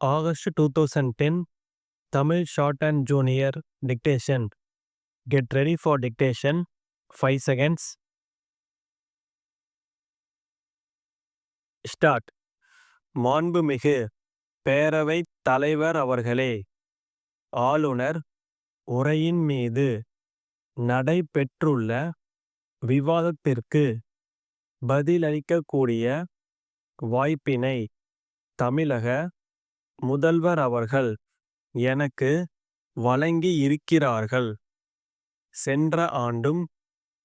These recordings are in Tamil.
August 2010, Tamil Short and Junior Dictation. Get ready for dictation. 5 seconds. Start. மாண்புமிகு பேரவைத் தலைவர் அவர்களே, ஆளுநர் உரையின் மீது நடைபெற்றுள்ள விவாதத்திற்கு பதிலளிக்கக்கூடிய வாய்ப்பினை தமிழக முதல்வர் அவர்கள் எனக்கு வழங்கியிருக்கிறார்கள். சென்ற ஆண்டும்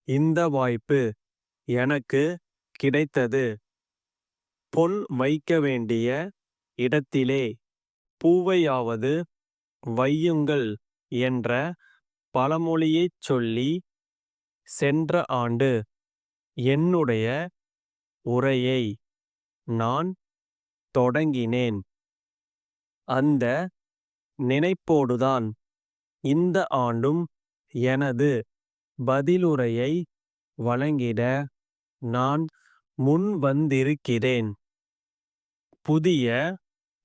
இந்த வாய்ப்பு எனக்கு கிடைத்தது. பொன் வைக்க வேண்டிய இடத்திலே பூவையாவது வையுங்கள் என்ற பழமொழியைச் சொல்லி சென்ற ஆண்டு என்னுடைய உரையை நான் தொடங்கினேன். அந்த நினைப்போடுதான் இந்த ஆண்டும் எனது பதிலுரையை வழங்கிட நான் முன்வந்திருக்கிறேன். புதிய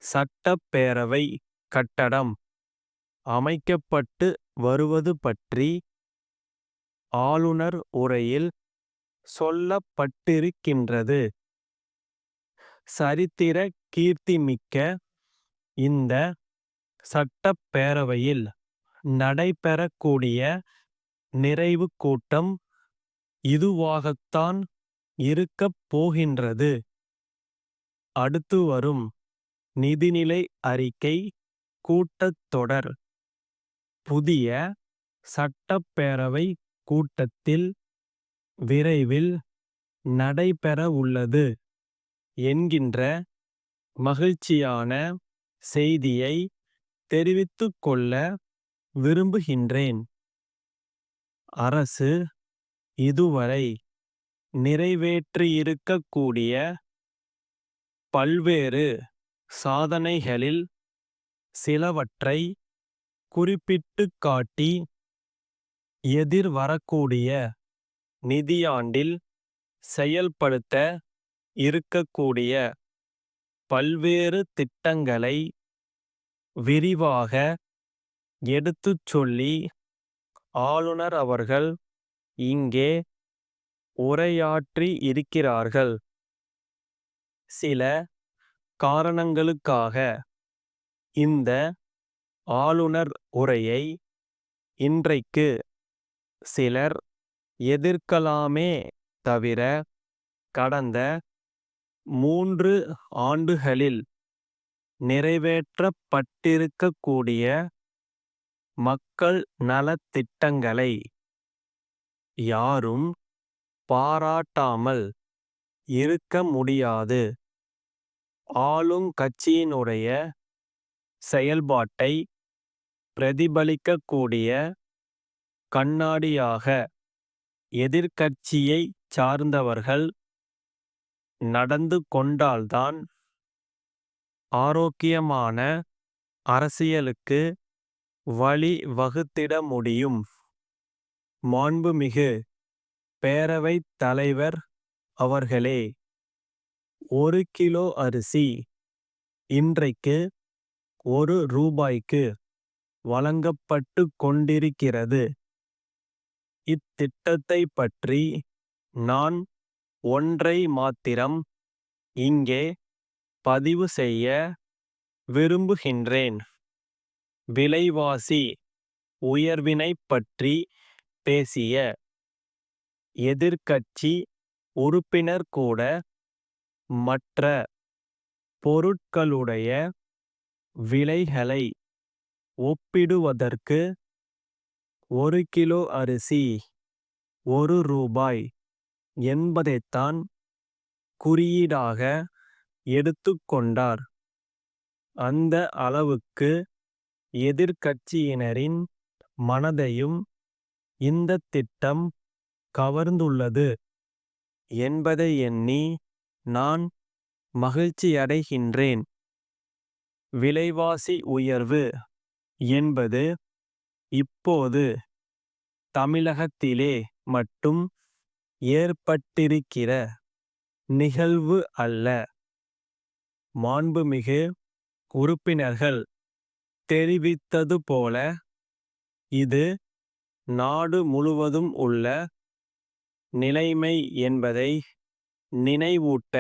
சட்டப்பேரவை கட்டடம் அமைக்கப்பட்டு வருவது பற்றி ஆளுநர் உரையில் சொல்லப்பட்டிருக்கின்றது. சரித்திர கீர்த்திமிக்க இந்த சட்டப்பேரவையில் நடைபெறக்கூடிய நிறைவு கூட்டம் இதுவாகத்தான் இருக்கப் போகின்றது. அடுத்து வரும் நிதிநிலை அறிக்கை கூட்டத்தொடர் புதிய சட்டப்பேரவை கூட்டத்தில் விரைவில் நடைபெறவுள்ளது என்கின்ற மகிழ்ச்சியான செய்தியை தெரிவித்துக் கொள்ள விரும்புகின்றேன். அரசு இதுவரை நிறைவேற்றியிருக்கக்கூடிய பல்வேறு சாதனைகளில் சிலவற்றை குறிப்பிட்டுக் காட்டி எதிர்வரக்கூடிய நிதியாண்டில் செயல்படுத்த இருக்கக்கூடிய பல்வேறு திட்டங்களை விரிவாக எடுத்துச் சொல்லி ஆளுநர் அவர்கள் இங்கே உரையாற்றி இருக்கிறார்கள். சில காரணங்களுக்காக இந்த ஆளுநர் உரையை இன்றைக்கு சிலர் எதிர்க்கலாமே தவிர கடந்த 3 ஆண்டுகளில் நிறைவேற்றப்பட்டிருக்கக்கூடிய மக்கள் நலத்திட்டங்களை யாரும் பாராட்டாமல் இருக்க முடியாது. ஆளுங்கட்சியினுடைய செயல்பாட்டை பிரதிபலிக்கக்கூடிய கண்ணாடியாக எதிர்க்கட்சியை சார்ந்தவர்கள் நடந்து கொண்டால்தான் ஆரோக்கியமான அரசியலுக்கு வழி வகுத்திட முடியும். மாண்புமிகு பேரவைத் தலைவர் அவர்களே, 1 கிலோ அரிசி இன்றைக்கு 1 ரூபாய்க்கு வழங்கப்பட்டு கொண்டிருக்கிறது. இத்திட்டத்தை பற்றி நான் ஒன்றை மாத்திரம் இங்கே பதிவு செய்ய விரும்புகின்றேன். விலைவாசி உயர்வினைப் பற்றி பேசிய எதிர்க்கட்சி உறுப்பினர் கூட மற்ற பொருட்களுடைய விலைகளை ஒப்பிடுவதற்கு 1 கிலோ அரிசி 1 ரூபாய் என்பதைத்தான் குறியீடாக எடுத்துக்கொண்டார். அந்த அளவுக்கு எதிர்க்கட்சியினரின் மனதையும் இந்த திட்டம் கவர்ந்துள்ளது என்பதை எண்ணி நான் மகிழ்ச்சியடைகின்றேன். விலைவாசி உயர்வு என்பது இப்போது தமிழகத்திலே மட்டும் ஏற்பட்டிருக்கிற நிகழ்வு அல்ல. மாண்புமிகு உறுப்பினர்கள் தெரிவித்தது போல இது நாடு முழுவதும் உள்ள நிலைமை என்பதை நினைவூட்ட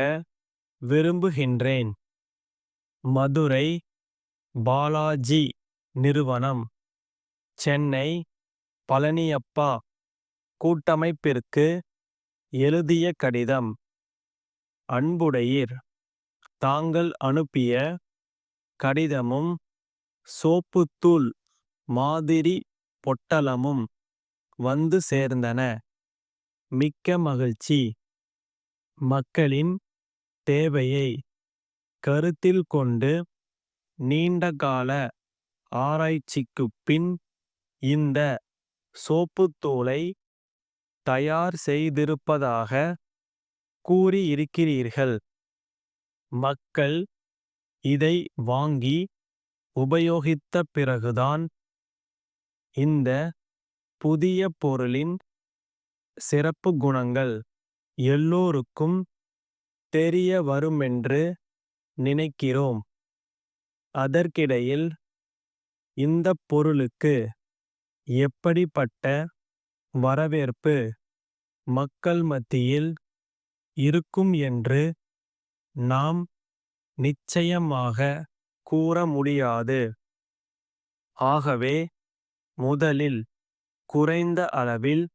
விரும்புகின்றேன். மதுரை பாலாஜி நிறுவனம் சென்னை பழனியப்பா கூட்டமைப்பிற்கு எழுதிய கடிதம். அன்புடையீர், தாங்கள் அனுப்பிய கடிதமும் சோப்புத்தூள் மாதிரி பொட்டலமும் வந்து சேர்ந்தன. மிக்க மகிழ்ச்சி. மக்களின் தேவையை கருத்தில் கொண்டு நீண்டகால ஆராய்ச்சிக்குப் பின் இந்த சோப்புத்தூளை தயார் செய்திருப்பதாக கூறியிருக்கிறீர்கள். மக்கள் இதை வாங்கி உபயோகித்த பிறகுதான் இந்த புதிய பொருளின் சிறப்பு குணங்கள் எல்லோருக்கும் தெரிய வருமென்று நினைக்கிறோம். அதற்கிடையில் இந்த பொருளுக்கு எப்படிப்பட்ட வரவேற்பு மக்கள் மத்தியில் இருக்கும் என்று நாம் நிச்சயமாக கூற முடியாது. ஆகவே முதலில் குறைந்த அளவில்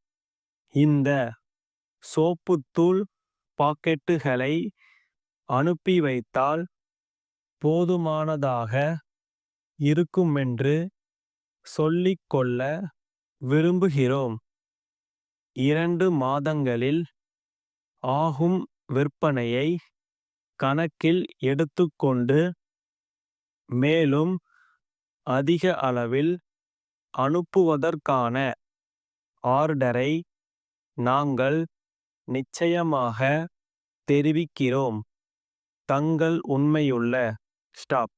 இந்த சோப்புத்தூள் பாக்கெட்டுகளை அனுப்பி வைத்தால் போதுமானதாக இருக்குமென்று சொல்லிக்கொள்ள விரும்புகிறோம். 2 மாதங்களில் ஆகும் விற்பனையை கணக்கில் எடுத்துக்கொண்டு மேலும் அதிக அளவில் அனுப்புவதற்கான ஆர்டரை நாங்கள் நிச்சயமாக தெரிவிக்கிறோம். தங்கள் உண்மையுள்ள ஸ்டாப்.